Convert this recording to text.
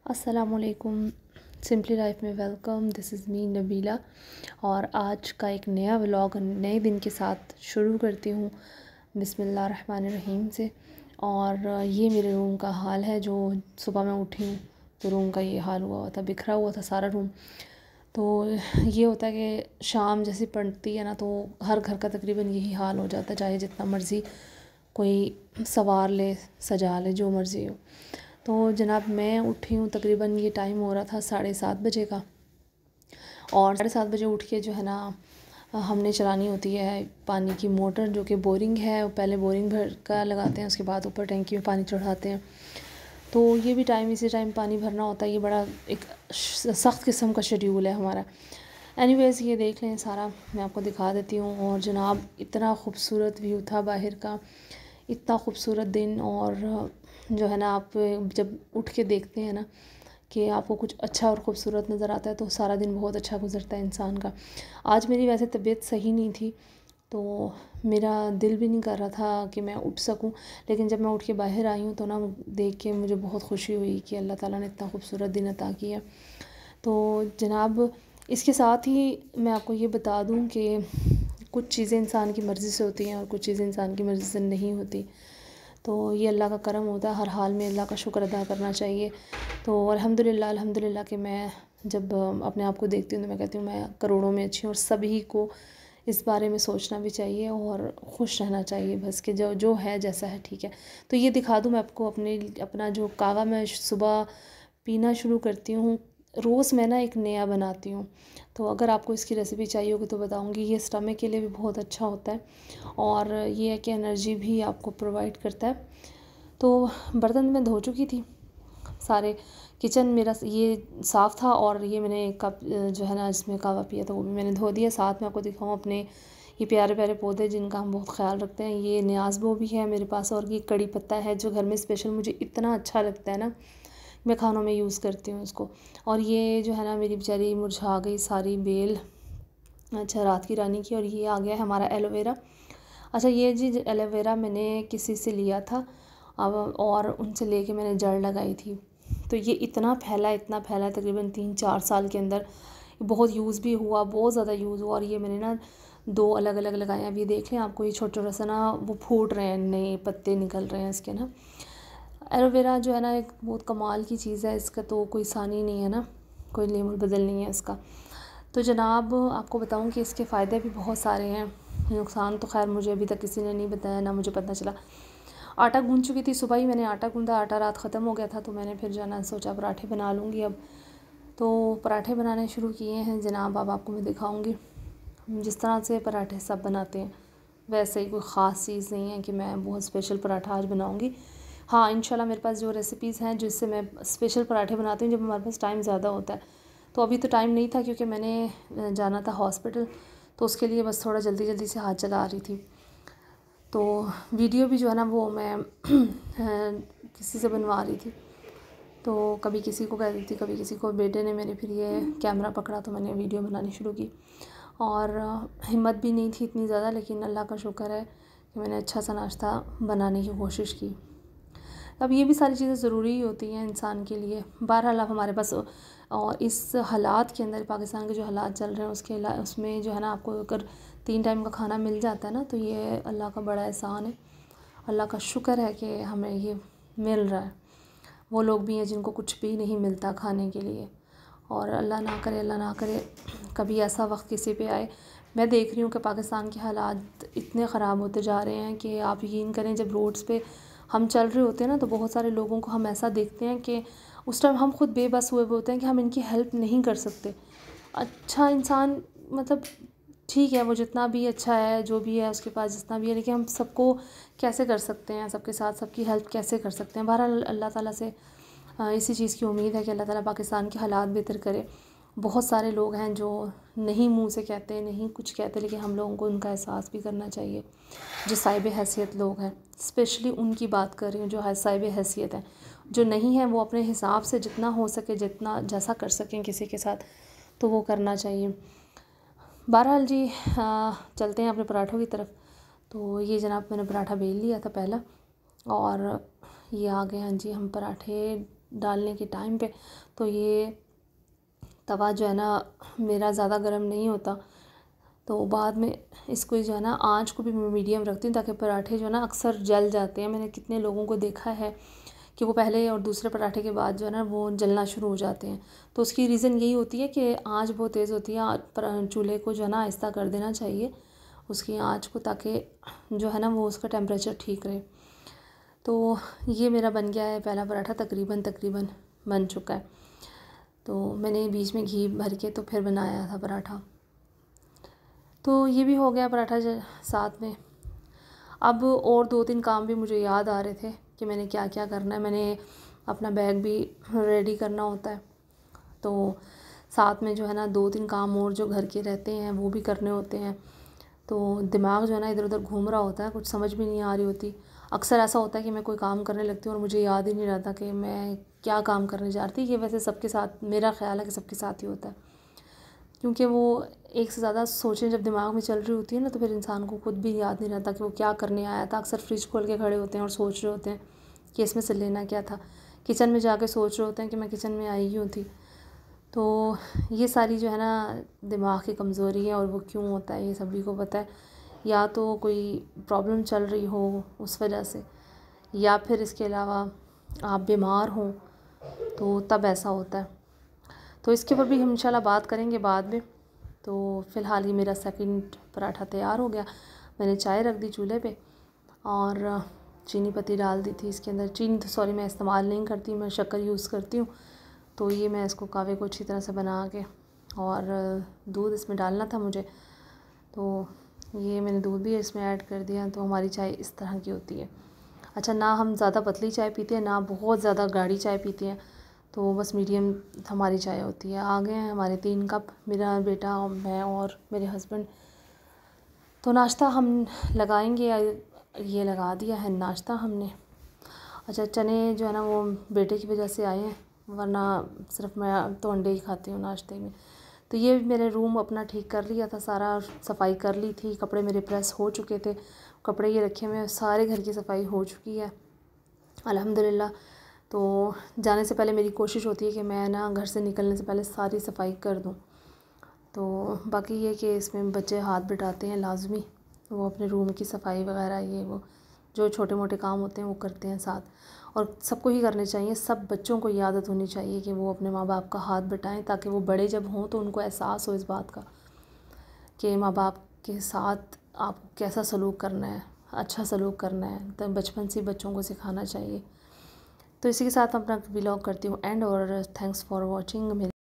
अस्सलामुअलैकुम। Simply life में welcome. This is me Nabila और आज का एक नया व्लॉग नए दिन के साथ शुरू करती हूँ बिस्मिल्लाहिर्रहमानिर्रहीम से। और ये मेरे रूम का हाल है। जो सुबह मैं उठी हूँ तो रूम का ये हाल हुआ था, बिखरा हुआ था सारा रूम। तो ये होता है कि शाम जैसी पड़ती है ना तो हर घर का तकरीबन यही हाल हो जाता है, चाहे जितना मर्ज़ी कोई सवार ले सजा ले जो मर्ज़ी हो। तो जनाब मैं उठी हूँ, तकरीबन ये टाइम हो रहा था 7:30 बजे का। और 7:30 बजे उठ के जो है ना हमने चलानी होती है पानी की मोटर, जो कि बोरिंग है। पहले बोरिंग भर का लगाते हैं, उसके बाद ऊपर टैंकी में पानी चढ़ाते हैं। तो ये भी इसी टाइम पानी भरना होता है। ये बड़ा एक सख्त किस्म का शेड्यूल है हमारा। एनीवेज़ ये देख लें, सारा मैं आपको दिखा देती हूँ। और जनाब इतना खूबसूरत व्यू था बाहर का, इतना खूबसूरत दिन। और जो है ना आप जब उठ के देखते हैं ना कि आपको कुछ अच्छा और ख़ूबसूरत नज़र आता है तो सारा दिन बहुत अच्छा गुजरता है इंसान का। आज मेरी वैसे तबीयत सही नहीं थी तो मेरा दिल भी नहीं कर रहा था कि मैं उठ सकूं, लेकिन जब मैं उठ के बाहर आई हूँ तो ना देख के मुझे बहुत खुशी हुई कि अल्लाह ताला ने इतना खूबसूरत दिन अता किया। तो जनाब इसके साथ ही मैं आपको ये बता दूँ कि कुछ चीज़ें इंसान की मर्ज़ी से होती हैं और कुछ चीज़ें इंसान की मर्ज़ी से नहीं होती। तो ये अल्लाह का करम होता है, हर हाल में अल्लाह का शुक्र अदा करना चाहिए। तो अल्हम्दुलिल्लाह कि मैं जब अपने आप को देखती हूँ तो मैं कहती हूँ मैं करोड़ों में अच्छी हूँ। और सभी को इस बारे में सोचना भी चाहिए और खुश रहना चाहिए बस कि जो जो है जैसा है ठीक है। तो ये दिखा दूँ मैं आपको अपना जो कावा मैं सुबह पीना शुरू करती हूँ। रोज़ मैं ना एक नया बनाती हूँ, तो अगर आपको इसकी रेसिपी चाहिए होगी तो बताऊँगी। ये स्टमक के लिए भी बहुत अच्छा होता है और ये है कि एनर्जी भी आपको प्रोवाइड करता है। तो बर्तन मैं धो चुकी थी सारे, किचन मेरा ये साफ़ था। और ये मैंने एक कप जो है ना इसमें कावा पिया था वो भी मैंने धो दिया। साथ में आपको दिखाऊँ अपने ये प्यारे प्यारे पौधे जिनका हम बहुत ख्याल रखते हैं। ये न्याज़बो भी है मेरे पास और ये कड़ी पत्ता है जो घर में स्पेशल मुझे इतना अच्छा लगता है ना, मैं खानों में यूज़ करती हूँ इसको। और ये जो है ना मेरी बेचारी मुरझा गई सारी बेल, अच्छा रात की रानी की। और ये आ गया है हमारा एलोवेरा। अच्छा ये जी एलोवेरा मैंने किसी से लिया था अब, और उनसे लेके मैंने जड़ लगाई थी। तो ये इतना फैला तकरीबन 3-4 साल के अंदर बहुत यूज़ भी हुआ, बहुत ज़्यादा यूज़ हुआ। और ये मैंने ना 2 अलग अलग लगाए। अब ये देख लें, आपको ये छोटा छोटा सा ना वो फूट रहे हैं, नए पत्ते निकल रहे हैं इसके ना। एलोवेरा जो है ना एक बहुत कमाल की चीज़ है, इसका तो कोई सानी नहीं है ना, कोई लेमुल बदल नहीं है इसका। तो जनाब आपको बताऊं कि इसके फ़ायदे भी बहुत सारे हैं, नुकसान तो खैर मुझे अभी तक किसी ने नहीं बताया, ना मुझे पता चला। आटा गूंद चुकी थी, सुबह ही मैंने आटा गूंदा, आटा रात ख़त्म हो गया था तो मैंने फिर जाना सोचा पराठे बना लूँगी अब। तो पराठे बनाने शुरू किए हैं जनाब। अब आपको मैं दिखाऊँगी जिस तरह से पराठे सब बनाते हैं वैसे ही, कोई ख़ास चीज़ नहीं है कि मैं बहुत स्पेशल पराठा आज बनाऊँगी। हाँ इंशाल्लाह मेरे पास जो रेसिपीज़ हैं जिससे मैं स्पेशल पराठे बनाती हूँ जब हमारे पास टाइम ज़्यादा होता है। तो अभी तो टाइम नहीं था क्योंकि मैंने जाना था हॉस्पिटल, तो उसके लिए बस थोड़ा जल्दी जल्दी से हाथ चला रही थी। तो वीडियो भी जो है ना वो मैं किसी से बनवा रही थी, तो कभी किसी को कह रही थी कभी किसी को। बेटे ने मेरे फिर ये कैमरा पकड़ा तो मैंने वीडियो बनानी शुरू की। और हिम्मत भी नहीं थी इतनी ज़्यादा, लेकिन अल्लाह का शुक्र है कि मैंने अच्छा सा नाश्ता बनाने की कोशिश की। अब ये भी सारी चीज़ें ज़रूरी ही होती हैं इंसान के लिए। बहरहाल अब हमारे पास और इस हालात के अंदर, पाकिस्तान के जो हालात चल रहे हैं उसमें जो है ना आपको अगर 3 टाइम का खाना मिल जाता है ना तो ये अल्लाह का बड़ा एहसान है। अल्लाह का शुक्र है कि हमें ये मिल रहा है। वो लोग भी हैं जिनको कुछ भी नहीं मिलता खाने के लिए। और अल्लाह ना करे कभी ऐसा वक्त किसी पे आए। मैं देख रही हूँ कि पाकिस्तान के हालात इतने ख़राब होते जा रहे हैं कि आप यकीन करें, जब रोड्स पे हम चल रहे होते हैं ना तो बहुत सारे लोगों को हम ऐसा देखते हैं कि उस टाइम हम खुद बेबस हुए होते हैं कि हम इनकी हेल्प नहीं कर सकते। अच्छा इंसान मतलब ठीक है, वो जितना भी अच्छा है, जो भी है उसके पास जितना भी है, लेकिन हम सबको कैसे कर सकते हैं, सबके साथ सबकी हेल्प कैसे कर सकते हैं। बहरहाल अल्लाह ताला से इसी चीज़ की उम्मीद है कि अल्लाह ताला पाकिस्तान के हालात बेहतर करे। बहुत सारे लोग हैं जो नहीं मुंह से कहते, नहीं कुछ कहते, लेकिन हम लोगों को उनका एहसास भी करना चाहिए। जो साहिब हैसियत लोग हैं, स्पेशली उनकी बात कर रही हूँ, जो साहिब हैसियत हैं। जो नहीं है वो अपने हिसाब से जितना हो सके, जितना जैसा कर सकें किसी के साथ, तो वो करना चाहिए। बहरहाल जी चलते हैं अपने पराठों की तरफ। तो ये जनाब मैंने पराठा बेल लिया था पहला, और ये आ गए हैं जी हम पराठे डालने के टाइम पे तो ये तवा जो है ना मेरा ज़्यादा गर्म नहीं होता, तो बाद में इसको जो है ना आँच को भी मैं मीडियम रखती हूँ ताकि पराठे जो है ना अक्सर जल जाते हैं। मैंने कितने लोगों को देखा है कि वो पहले और दूसरे पराठे के बाद जो है ना वो जलना शुरू हो जाते हैं। तो उसकी रीज़न यही होती है कि आँच बहुत तेज़ होती है, पर चूल्हे को जो है ना आहिस्ता कर देना चाहिए उसकी आँच को, ताकि जो है ना वो उसका टेम्परेचर ठीक रहे। तो ये मेरा बन गया है पहला पराठा, तकरीबन बन चुका है। तो मैंने बीच में घी भर के तो फिर बनाया था पराठा। तो ये भी हो गया पराठा साथ में। अब और 2-3 काम भी मुझे याद आ रहे थे कि मैंने क्या क्या करना है। मैंने अपना बैग भी रेडी करना होता है, तो साथ में जो है ना 2-3 काम और जो घर के रहते हैं वो भी करने होते हैं। तो दिमाग जो है ना इधर उधर घूम रहा होता है, कुछ समझ भी नहीं आ रही होती। अक्सर ऐसा होता है कि मैं कोई काम करने लगती हूँ और मुझे याद ही नहीं रहता कि मैं क्या काम करने जा रही थी। ये वैसे सबके साथ, मेरा ख्याल है कि सबके साथ ही होता है, क्योंकि वो एक से ज़्यादा सोचें जब दिमाग में चल रही होती है ना तो फिर इंसान को खुद भी याद नहीं रहता कि वो क्या करने आया था। अक्सर फ्रिज खोल के खड़े होते हैं और सोच रहे होते हैं कि इसमें से लेना क्या था। किचन में जाके सोच रहे होते हैं कि मैं किचन में आई क्यों थी। तो ये सारी जो है ना दिमाग की कमज़ोरी है, और वो क्यों होता है ये सभी को पता है। या तो कोई प्रॉब्लम चल रही हो उस वजह से, या फिर इसके अलावा आप बीमार हों तो तब ऐसा होता है। तो इसके ऊपर भी हम इंशाल्लाह बात करेंगे बाद में। तो फ़िलहाल ये मेरा सेकंड पराठा तैयार हो गया। मैंने चाय रख दी चूल्हे पे और चीनी पत्ती डाल दी थी इसके अंदर। चीनी तो सॉरी मैं इस्तेमाल नहीं करती, मैं शक्कर यूज़ करती हूँ। तो ये मैं इसको कावे को अच्छी तरह से बना के, और दूध इसमें डालना था मुझे, तो ये मैंने दूध भी इसमें ऐड कर दिया। तो हमारी चाय इस तरह की होती है। अच्छा, ना हम ज़्यादा पतली चाय पीते हैं ना बहुत ज़्यादा गाढ़ी चाय पीते हैं, तो बस मीडियम हमारी चाय होती है। आ गए हैं हमारे 3 कप, मेरा बेटा और मैं और मेरे हस्बैंड। तो नाश्ता हम लगाएंगे, ये लगा दिया है नाश्ता हमने। अच्छा, चने जो है ना वो बेटे की वजह से आए हैं, वरना सिर्फ मैं तो अंडे ही खाती हूँ नाश्ते में। तो ये मेरे रूम अपना ठीक कर लिया था, सारा सफाई कर ली थी। कपड़े मेरे प्रेस हो चुके थे, कपड़े ये रखे हुए, सारे घर की सफाई हो चुकी है अल्हम्दुलिल्लाह। तो जाने से पहले मेरी कोशिश होती है कि मैं ना घर से निकलने से पहले सारी सफाई कर दूँ। तो बाकी ये कि इसमें बच्चे हाथ बटाते हैं लाजमी, वो अपने रूम की सफाई वगैरह ये वो जो छोटे मोटे काम होते हैं वो करते हैं साथ, और सबको ही करने चाहिए। सब बच्चों को ये आदत होनी चाहिए कि वो अपने माँ बाप का हाथ बटाएं, ताकि वो बड़े जब हों तो उनको एहसास हो इस बात का कि माँ बाप के साथ आपको कैसा सलूक करना है, अच्छा सलूक करना है। तो बचपन से बच्चों को सिखाना चाहिए। तो इसी के साथ मैं अपना व्लॉग करती हूँ एंड, और थैंक्स फॉर वॉचिंग।